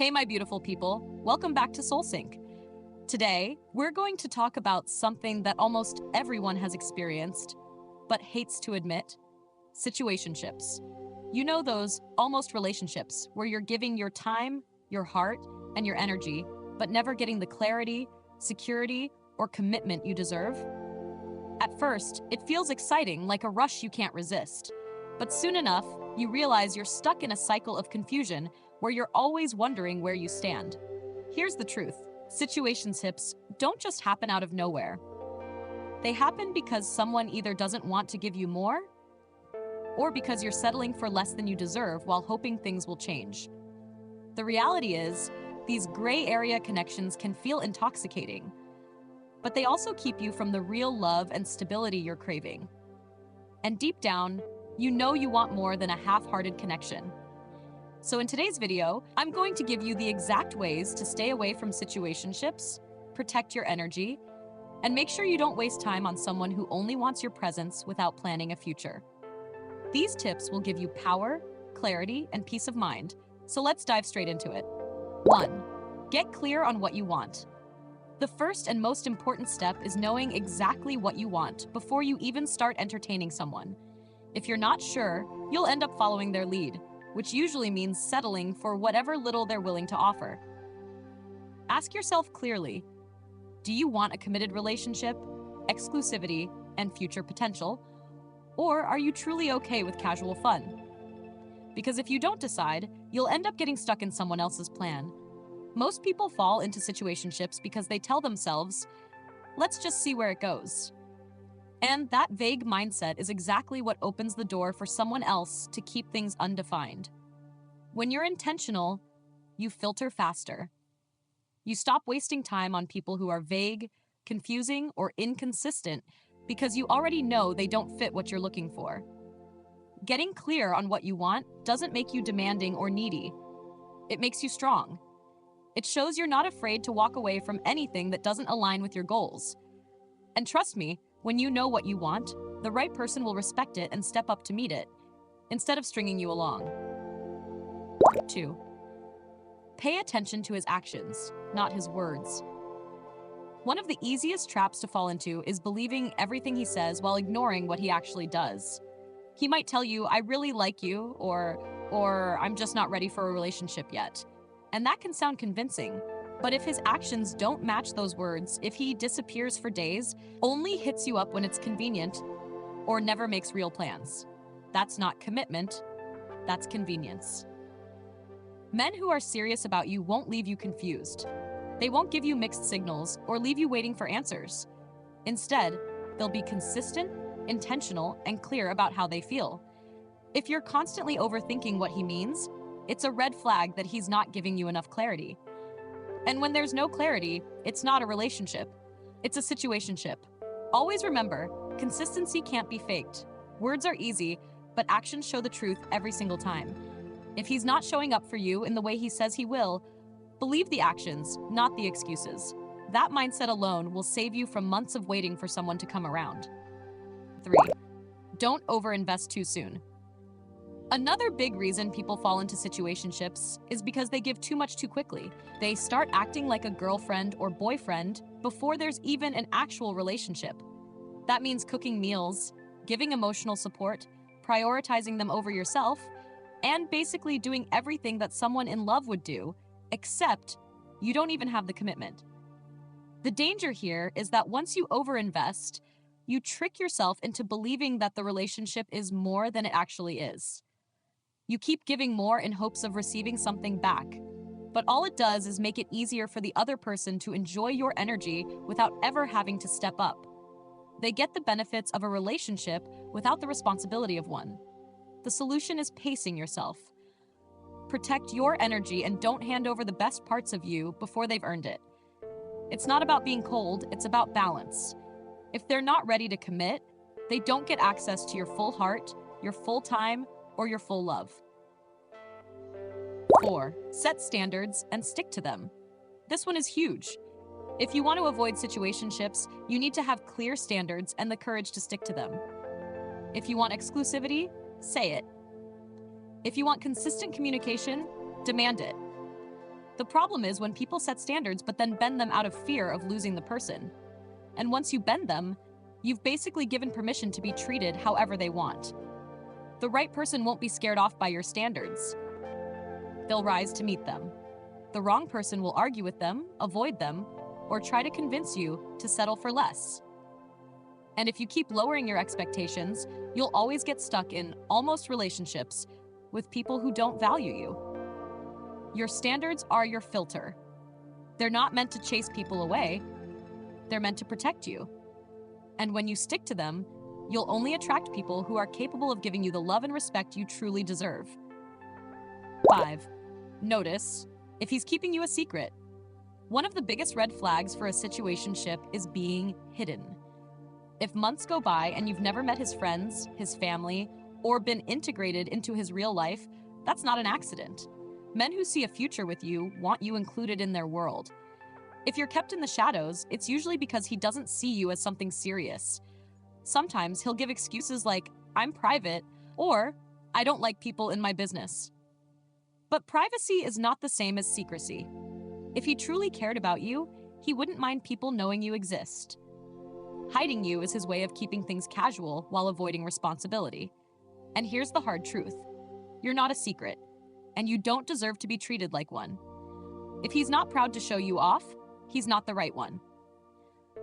Hey, my beautiful people. Welcome back to SoulSync. Today, we're going to talk about something that almost everyone has experienced, but hates to admit: situationships. You know, those almost relationships where you're giving your time, your heart, and your energy, but never getting the clarity, security, or commitment you deserve? At first, it feels exciting, like a rush you can't resist. But soon enough, you realize you're stuck in a cycle of confusion where you're always wondering where you stand. Here's the truth: situationships don't just happen out of nowhere. They happen because someone either doesn't want to give you more, or because you're settling for less than you deserve while hoping things will change. The reality is, these gray area connections can feel intoxicating, but they also keep you from the real love and stability you're craving. And deep down, you know you want more than a half-hearted connection. So in today's video, I'm going to give you the exact ways to stay away from situationships, protect your energy, and make sure you don't waste time on someone who only wants your presence without planning a future. These tips will give you power, clarity, and peace of mind. So let's dive straight into it. 1. Get clear on what you want. The first and most important step is knowing exactly what you want before you even start entertaining someone. If you're not sure, you'll end up following their lead, which usually means settling for whatever little they're willing to offer. Ask yourself clearly: do you want a committed relationship, exclusivity, and future potential? Or are you truly okay with casual fun? Because if you don't decide, you'll end up getting stuck in someone else's plan. Most people fall into situationships because they tell themselves, let's just see where it goes. And that vague mindset is exactly what opens the door for someone else to keep things undefined. When you're intentional, you filter faster. You stop wasting time on people who are vague, confusing, or inconsistent because you already know they don't fit what you're looking for. Getting clear on what you want doesn't make you demanding or needy. It makes you strong. It shows you're not afraid to walk away from anything that doesn't align with your goals. And trust me, when you know what you want, the right person will respect it and step up to meet it, instead of stringing you along. 2. Pay attention to his actions, not his words. One of the easiest traps to fall into is believing everything he says while ignoring what he actually does. He might tell you, I really like you, or I'm just not ready for a relationship yet. And that can sound convincing. But if his actions don't match those words, if he disappears for days, only hits you up when it's convenient, or never makes real plans, that's not commitment, that's convenience. Men who are serious about you won't leave you confused. They won't give you mixed signals or leave you waiting for answers. Instead, they'll be consistent, intentional, and clear about how they feel. If you're constantly overthinking what he means, it's a red flag that he's not giving you enough clarity. And when there's no clarity, it's not a relationship. It's a situationship. Always remember, consistency can't be faked. Words are easy, but actions show the truth every single time. If he's not showing up for you in the way he says he will, believe the actions, not the excuses. That mindset alone will save you from months of waiting for someone to come around. 3. Don't overinvest too soon. Another big reason people fall into situationships is because they give too much too quickly. They start acting like a girlfriend or boyfriend before there's even an actual relationship. That means cooking meals, giving emotional support, prioritizing them over yourself, and basically doing everything that someone in love would do, except you don't even have the commitment. The danger here is that once you overinvest, you trick yourself into believing that the relationship is more than it actually is. You keep giving more in hopes of receiving something back, but all it does is make it easier for the other person to enjoy your energy without ever having to step up. They get the benefits of a relationship without the responsibility of one. The solution is pacing yourself. Protect your energy and don't hand over the best parts of you before they've earned it. It's not about being cold, it's about balance. If they're not ready to commit, they don't get access to your full heart, your full time, or your full love. 4. Set standards and stick to them. This one is huge. If you want to avoid situationships, you need to have clear standards and the courage to stick to them. If you want exclusivity, say it. If you want consistent communication, demand it. The problem is when people set standards but then bend them out of fear of losing the person. And once you bend them, you've basically given permission to be treated however they want. The right person won't be scared off by your standards. They'll rise to meet them. The wrong person will argue with them, avoid them, or try to convince you to settle for less. And if you keep lowering your expectations, you'll always get stuck in almost relationships with people who don't value you. Your standards are your filter. They're not meant to chase people away. They're meant to protect you. And when you stick to them, you'll only attract people who are capable of giving you the love and respect you truly deserve. 5. Notice if he's keeping you a secret. One of the biggest red flags for a situationship is being hidden. If months go by and you've never met his friends, his family, or been integrated into his real life, that's not an accident. Men who see a future with you want you included in their world. If you're kept in the shadows, it's usually because he doesn't see you as something serious. Sometimes he'll give excuses like, "I'm private," or "I don't like people in my business." But privacy is not the same as secrecy. If he truly cared about you, he wouldn't mind people knowing you exist. Hiding you is his way of keeping things casual while avoiding responsibility. And here's the hard truth. You're not a secret, and you don't deserve to be treated like one. If he's not proud to show you off, he's not the right one.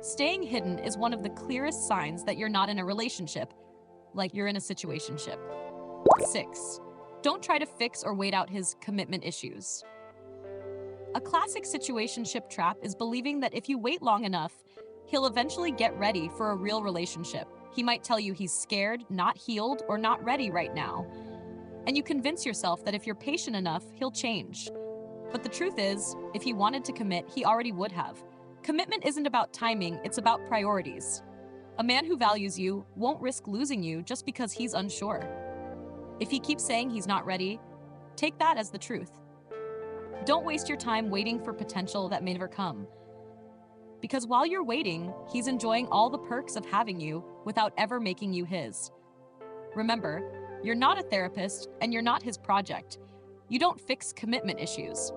Staying hidden is one of the clearest signs that you're not in a relationship, like you're in a situationship. 6. Don't try to fix or wait out his commitment issues. A classic situationship trap is believing that if you wait long enough, he'll eventually get ready for a real relationship. He might tell you he's scared, not healed, or not ready right now. And you convince yourself that if you're patient enough, he'll change. But the truth is, if he wanted to commit, he already would have. Commitment isn't about timing, it's about priorities. A man who values you won't risk losing you just because he's unsure. If he keeps saying he's not ready, take that as the truth. Don't waste your time waiting for potential that may never come. Because while you're waiting, he's enjoying all the perks of having you without ever making you his. Remember, you're not a therapist and you're not his project. You don't fix commitment issues.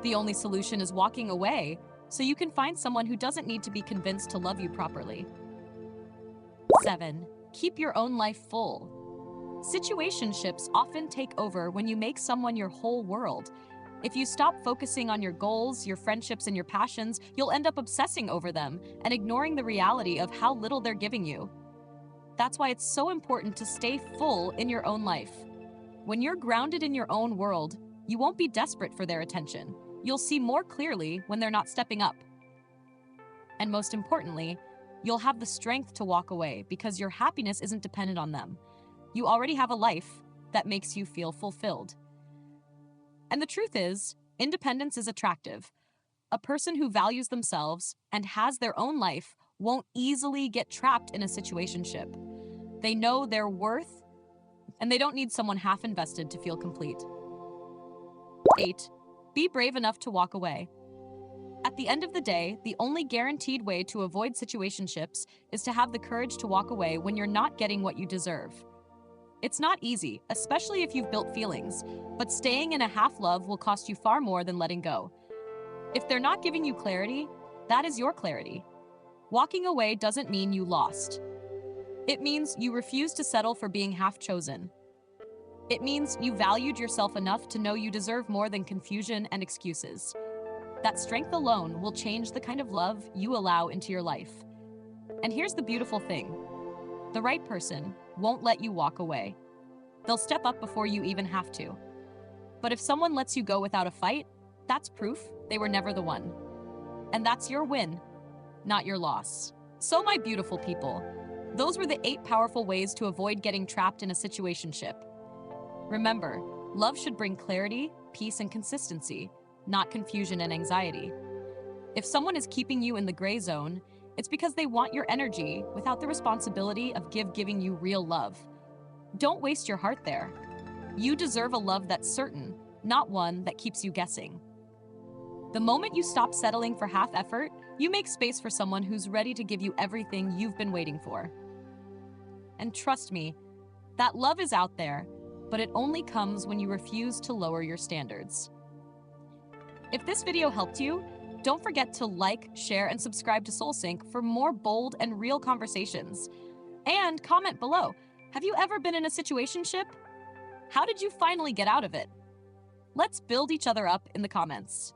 The only solution is walking away so you can find someone who doesn't need to be convinced to love you properly. 7. Keep your own life full. Situationships often take over when you make someone your whole world. If you stop focusing on your goals, your friendships, and your passions, you'll end up obsessing over them and ignoring the reality of how little they're giving you. That's why it's so important to stay full in your own life. When you're grounded in your own world, you won't be desperate for their attention. You'll see more clearly when they're not stepping up. And most importantly, you'll have the strength to walk away because your happiness isn't dependent on them. You already have a life that makes you feel fulfilled. And the truth is, independence is attractive. A person who values themselves and has their own life won't easily get trapped in a situationship. They know their worth, and they don't need someone half invested to feel complete. 8. Be brave enough to walk away. At the end of the day, the only guaranteed way to avoid situationships is to have the courage to walk away when you're not getting what you deserve. It's not easy, especially if you've built feelings, but staying in a half-love will cost you far more than letting go. If they're not giving you clarity, that is your clarity. Walking away doesn't mean you lost. It means you refuse to settle for being half-chosen. It means you valued yourself enough to know you deserve more than confusion and excuses. That strength alone will change the kind of love you allow into your life. And here's the beautiful thing. The right person won't let you walk away. They'll step up before you even have to. But if someone lets you go without a fight, that's proof they were never the one. And that's your win, not your loss. So my beautiful people, those were the 8 powerful ways to avoid getting trapped in a situationship. Remember, love should bring clarity, peace, and consistency, not confusion and anxiety. If someone is keeping you in the gray zone, it's because they want your energy without the responsibility of giving you real love. Don't waste your heart there. You deserve a love that's certain, not one that keeps you guessing. The moment you stop settling for half effort, you make space for someone who's ready to give you everything you've been waiting for. And trust me, that love is out there, but it only comes when you refuse to lower your standards. If this video helped you, don't forget to like, share, and subscribe to SoulSync for more bold and real conversations. And comment below, have you ever been in a situationship? How did you finally get out of it? Let's build each other up in the comments.